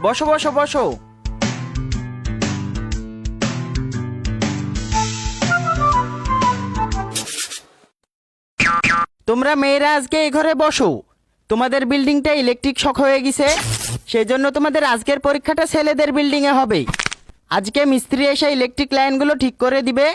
বসো বসো বসো। তোমরা মেয়েরা আজকে এই ঘরে বসো। তোমাদের বিল্ডিংটা ইলেকট্রিক শক হয়ে গেছে, সেই জন্য তোমাদের আজকের পরীক্ষাটা ছেলেদের বিল্ডিংয়ে হবে। আজকে মিস্ত্রি এসে ইলেকট্রিক লাইনগুলো ঠিক করে দিবে,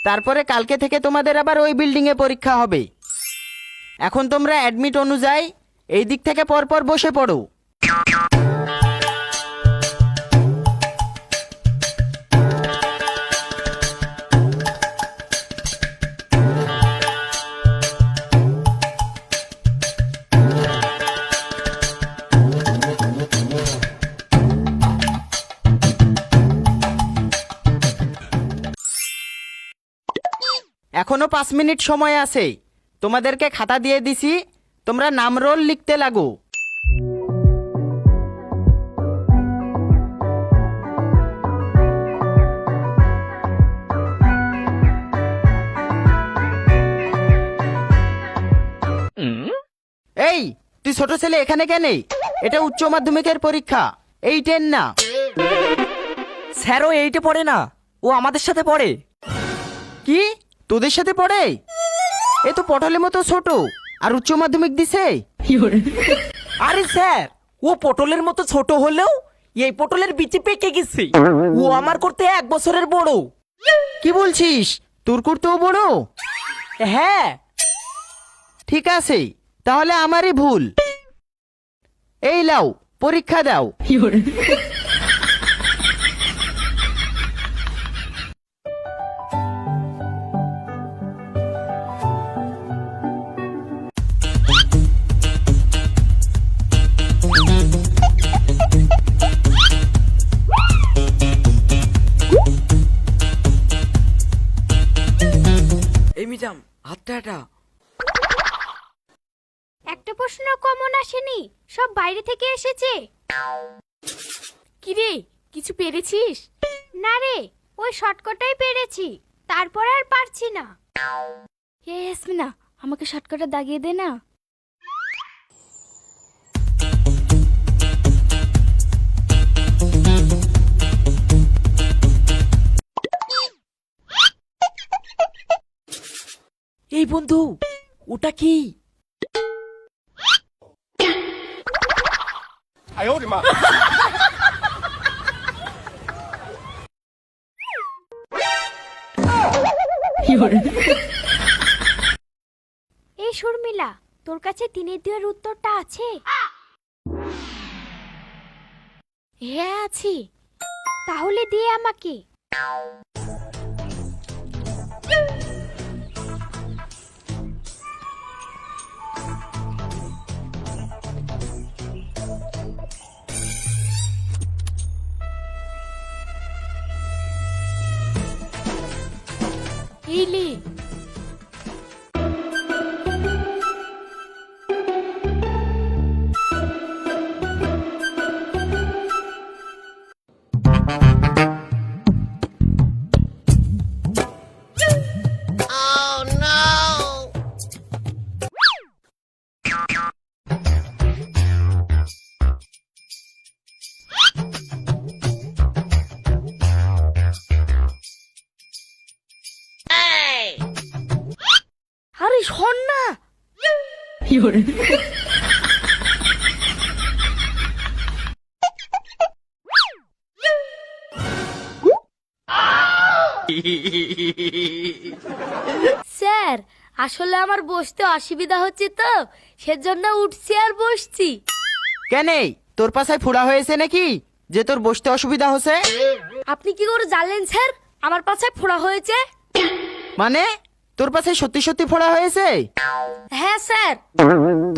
তারপরে কালকে থেকে তোমাদের আবার ওই বিল্ডিংয়ে পরীক্ষা হবে। এখন তোমরা অ্যাডমিট অনুযায়ী এই দিক থেকে পরপর বসে পড়ো। এখনো 5 মিনিট সময় আছে। তোমাদেরকে খাতা দিয়ে দিছি, তোমরা নাম রোল লিখতে লাগো। এই তুই ছোট ছেলে এখানে কেন? এটা উচ্চ মাধ্যমিকের পরীক্ষা, 8 না। স্যারও 8-এ পড়ে না, ও আমাদের সাথে পড়ে। কি তোদের সাথে পড়ে? এ তো পটলের মতো ছোট, আর উচ্চ মাধ্যমিক দিছে। আরে স্যার, ও পটলের মতো ছোট হলেও এই পটলের বিচি পেকে গেছে। ও আমার করতে 1 বছরের বড়। কি বলছিস? তোর করতেও বড়? হ্যাঁ। ঠিক আছে, তাহলে আমারই ভুল। এই লাও, পরীক্ষা দাও। এই মিজাম, হাতটা এটা। একটা প্রশ্ন কমন আসেনি, সব বাইরে থেকে এসেছে। কিরে, কিছু পেরেছিস? না রে, ওই শর্টকাটাই পেরেছি, তারপর আর পারছি না। হে ইয়াসমিনা, আমাকে শর্টকাটে দাগিয়ে দে না। এই বন্ধু, ওটা কি? এই শর্মিলা, তোর কাছে 3-2-এর উত্তরটা আছে? হ্যাঁ আছি। তাহলে দিয়ে আমাকে। এই লে। আরে শোন না। স্যার, আসলে আমার বসতে অসুবিধা হচ্ছে, তো সেজন্য উঠছি আর বসছি। কেন, তোর পাশায় ফোড়া হয়েছে নাকি যে তোর বসতে অসুবিধা হচ্ছে? আপনি কি করে জানলেন স্যার আমার পাছায় ফোড়া হয়েছে? মানে তোর পাশায় সত্যি সত্যি ফোড়া হয়েছে? হ্যাঁ স্যার।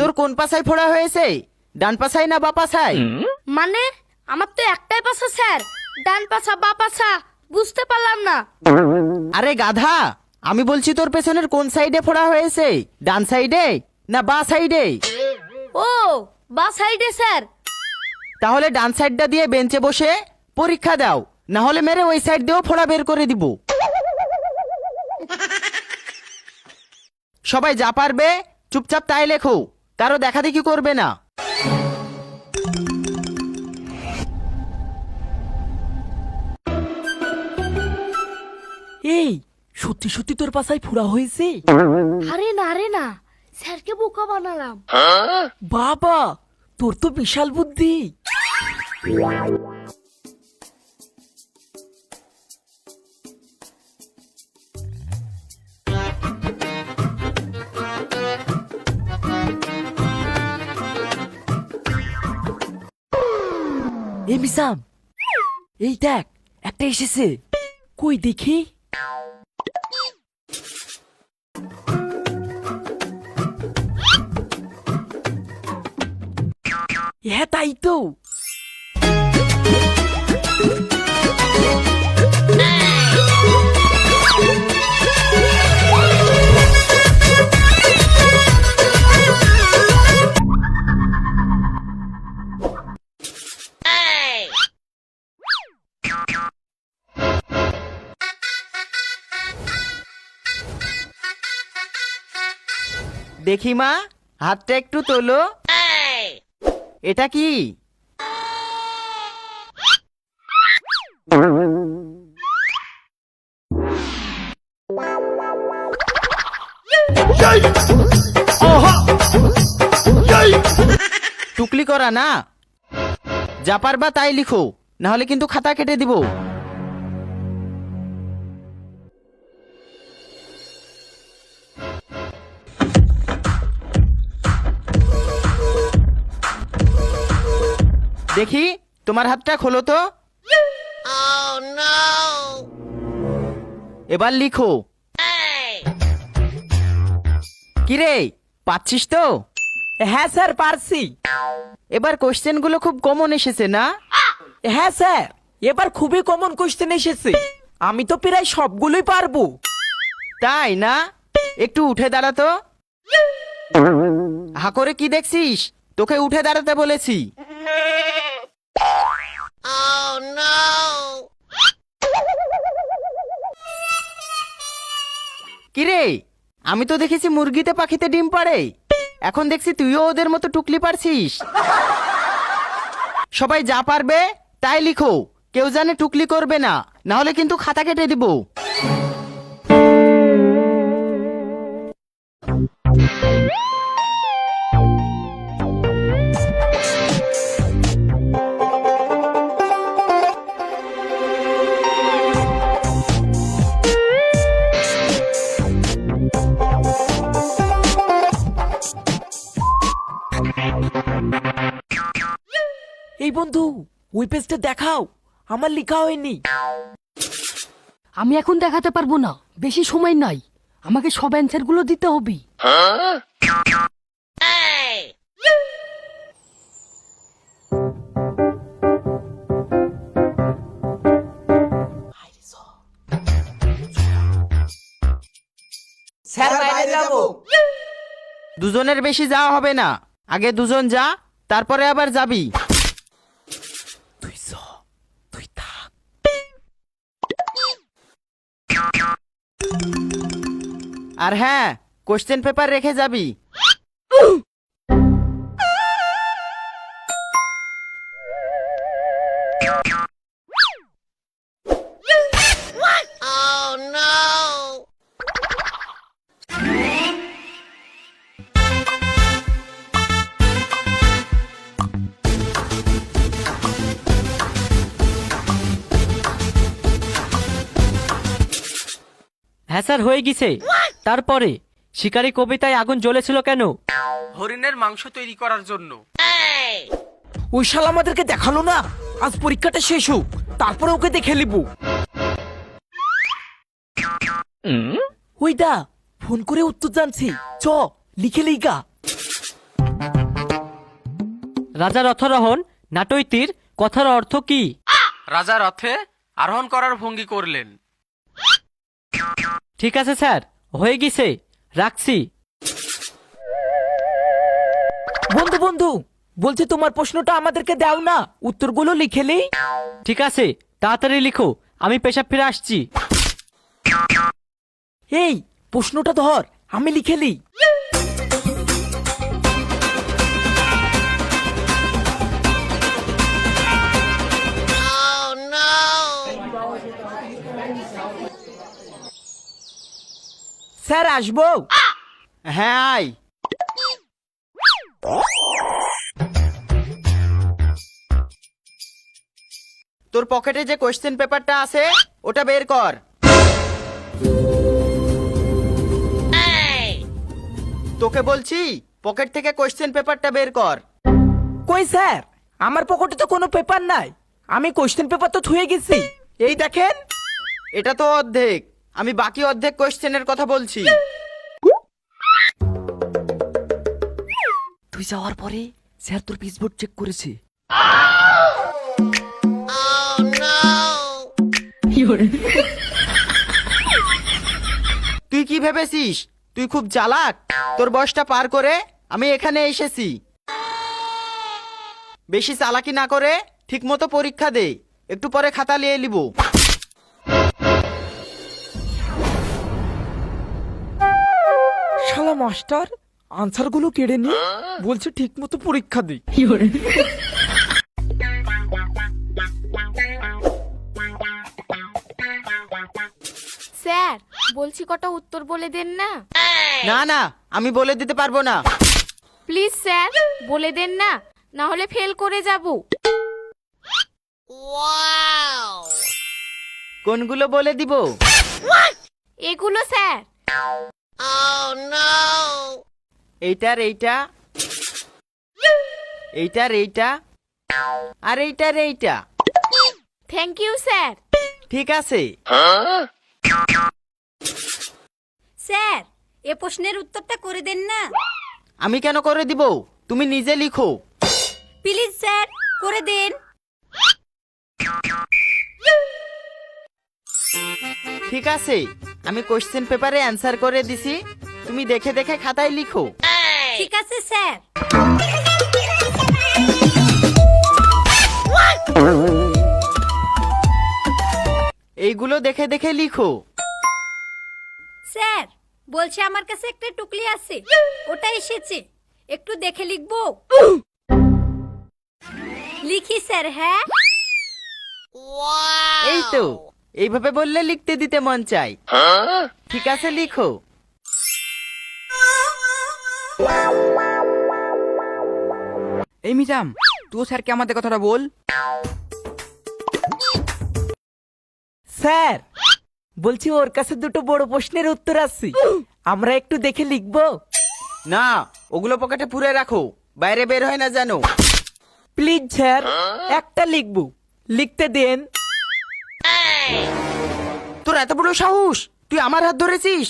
তোর কোন পাশায় ফোড়া হয়েছে, ডান পাশায় না বা পাশায়? মানে আমার তো একটাই পাছা স্যার, ডান পাছা বা পাছা বুঝতে পারলাম না। আরে গাধা, আমি বলছি তোর পেছনের কোন সাইডে ফোড়া হয়েছে, ডান সাইডে না বা সাইডে? ও, বা সাইডে স্যার। তাহলে ডান সাইডটা দিয়ে বেঞ্চে বসে পরীক্ষা দাও, না হলে মেরে ওই সাইড দিয়েও ফোড়া বের করে দিব। সবাই যা পারবে চুপচাপ তাই লেখো, কারো দেখা দেখি করবে না। এই সত্যি সত্যি তোর পাশায় ফুরা হয়েছে? আরে না স্যারকে বোকা বানালাম। বাবা, তোর তো বিশাল বুদ্ধি। এ মিসাম, এই দেখ একটা এসেছে। কই দেখি। হ্যাঁ তাই তো। দেখি মা, হাতটা একটু তোলো। এটা কি? টুকলি করা না? যা পারবা তাই লিখো, না হলে কিন্তু খাতা কেটে দিব। দেখি তোমার হাতটা খোলো তো। এবার লিখো। কিরে, পাচ্ছিস তো? হ্যাঁ স্যার, পারছি। এবার কোশ্চেন গুলো খুব কমন এসেছে না? হ্যাঁ স্যার, এবার খুবই কমন কোশ্চেন এসেছে। আমি তো প্রায় সবগুলোই পারবো। তাই না? একটু উঠে দাঁড়াতো। হা করে কি দেখছিস? তোকে উঠে দাঁড়াতে বলেছি। কিরে, আমি তো দেখেছি মুরগিতে পাখিতে ডিম পাড়ে, এখন দেখছি তুইও ওদের মতো টুকলি পারছিস। সবাই যা পারবে তাই লিখো, কেউ জানে টুকলি করবে না, না হলে কিন্তু খাতা কেটে দিব। এই বন্ধু, ওই পেজটা দেখাও, আমার লেখা হয়নি। আমি এখন দেখাতে পারবো না, বেশি সময় নাই, আমাকে সব অ্যান্সার গুলো দিতে হবে। স্যার বাইরে যাবো। দুজনের বেশি যাওয়া হবে না, আগে দুজন যা, তারপরে আবার যাবি। তুই থাক। আর হ্যাঁ, কোশ্চেন পেপার রেখে যাবি। হ্যাঁ স্যার, হয়ে গেছে। তারপরে শিকারী কবিতায় আগুন জ্বলেছিল কেন? হরিণের মাংস তৈরি করার জন্য। ওই শালা আমাদেরকে দেখালো না। আজ পরীক্ষাটা শেষ হোক, তারপরে ওকে দেখে নিব। ওই দা, ফোন করে উত্তর জানছি, চ লিখে লিগা। রাজার অথরোহণ নাটৈতির কথার অর্থ কি? রাজা রথে আরোহণ করার ভঙ্গি করলেন। ঠিক আছে স্যার, হয়ে গেছে, রাখছি। বন্ধু বন্ধু, বলছি তোমার প্রশ্নটা আমাদেরকে দাও না, উত্তরগুলো লিখেলেই। ঠিক আছে, তাড়াতাড়ি লিখো, আমি পেশাব ফিরে আসছি। এই প্রশ্নটা ধর, আমি লিখেলি। স্যার আসবো? হ্যাঁ আয়। তোর পকেটে যে কোশ্চেন পেপারটা আছে ওটা বের কর। তোকে বলছি পকেট থেকে কোশ্চেন পেপারটা বের কর। কই স্যার, আমার পকেটে তো কোনো পেপার নাই। আমি কোশ্চেন পেপার তো থুয়ে গেছি, এই দেখেন। এটা তো অর্ধেক, আমি বাকি অর্ধেক কোশ্চেনের কথা বলছি। তুই যাওয়ার পরে স্যার তোর পিসবোর্ড চেক করেছে। তুই কি ভেবেছিস তুই খুব চালাক? তোর বয়সটা পার করে আমি এখানে এসেছি। বেশি চালাকি না করে ঠিকমতো পরীক্ষা দে, একটু পরে খাতা নিয়ে নিব। শালা মাস্টার আনসার গুলো কেড়ে নি, বলছে ঠিক মতো পরীক্ষা দিই। স্যার বলছি কটা উত্তর বলে দেন না। না না, আমি বলে দিতে পারবো না। প্লিজ স্যার বলে দেন না, না হলে ফেল করে যাব। কোনগুলো বলে দিব? এগুলো স্যার। এইটার এইটা, এইটার এইটা, আর এইটার এইটা। Thank you sir. ঠিক আছে। স্যার এ প্রশ্নের উত্তরটা করে দেন না। আমি কেন করে দিব? তুমি নিজে লিখো। প্লিজ স্যার করে দেন। ঠিক আছে, আমি কোশ্চেন পেপারে অ্যান্সার করে দিছি, তুমি দেখে দেখে খাতায় লিখো। ঠিক আছে স্যার। এইগুলো দেখে দেখে লিখো। স্যার বলছে আমার কাছে একটা টুকলি আছে, ওটা এসেছে, একটু দেখে লিখবো? লিখি স্যার। হ্যাঁ এই তো, এইভাবে বললে লিখতে দিতে মন চাই। ঠিক আছে লিখো। এই মিজাম, তুই স্যারকে আমাদের কথাটা বল। স্যার বলছি ওর কাছে দুটো বড় প্রশ্নের উত্তর আছে, আমরা একটু দেখে লিখবো? না, ওগুলো পকেটে পুরে রাখো, বাইরে বের হয় না জানো। প্লিজ স্যার, একটা লিখবো, লিখতে দেন। তোর এত বড় সাহস, তুই আমার হাত ধরেছিস?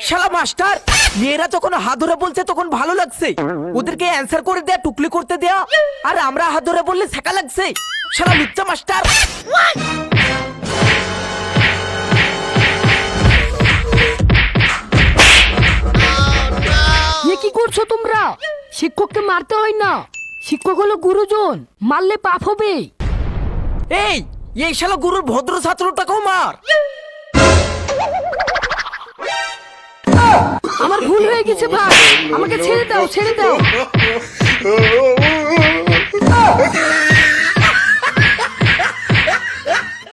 শালা মাস্টার, মেয়েরা যখন হাত ধরে বলছে তখন ভালো লাগছে, ওদেরকে অ্যান্সার করে দেয়া, টুকলি করতে দেয়া, আর আমরা হাত ধরে বললে শেখা লাগছে। শালা লুচ্চা মাস্টার। এ কি করছো তোমরা? শিক্ষককে মারতে হয় না, শিক্ষক হলো গুরুজন, মারলে পাপ হবে। এই শালা গুরুর ভদ্র ছাত্রটাকেও মার। আমার ভুল হয়ে গেছে ভাই, আমাকে ছেড়ে দাও, ছেড়ে দাও।